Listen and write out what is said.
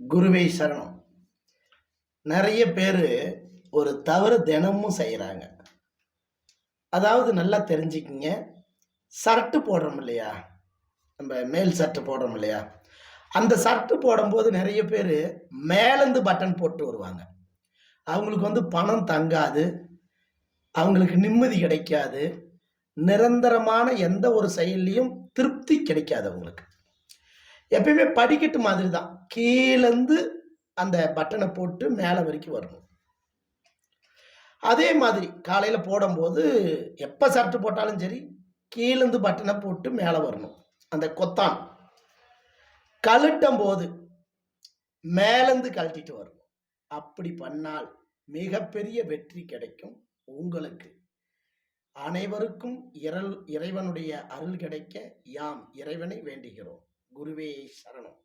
குருவே சரணம். நெறைய பேரு ஒரு தவறு தினமும் செய்றாங்க. அதாவது நல்லா தெரிஞ்சுக்கங்க. ஷர்ட் போடுறோம் இல்லையா? நம்ம மேல் ஷர்ட் போடுறோம் இல்லையா? அந்த ஷர்ட் போடும்போது நெறைய பேரு மேலருந்து பட்டன் போட்டு வருவாங்க. அவங்களுக்கு பணம் தங்காது. அவங்களுக்கு நிம்மதி கிடைக்காது. நிரந்தரமான எந்த ஒரு செயல்லயும் திருப்தி கிடைக்காது அவங்களுக்கு. எப்பயுமே படிக்கட்டு மாதிரி தான். கீழருந்து அந்த பட்டன போட்டு மேல வரைக்கும் வரணும். அதே மாதிரி காலையில போடும்போது எப்ப ஷர்ட் போட்டாலும் சரி, கீழருந்து பட்டன போட்டு மேல வரணும். அந்த கொத்தான். கழட்டும்போது மேலருந்து கழட்டிட்டு வரணும். அப்படி பண்ணால் மிகப்பெரிய வெற்றி கிடைக்கும் உங்களுக்கு. அனைவருக்கும் இறைவனுடைய அருள் கிடைக்க யாம் இறைவனை வேண்டுகிறோம். குருவே சரணம்.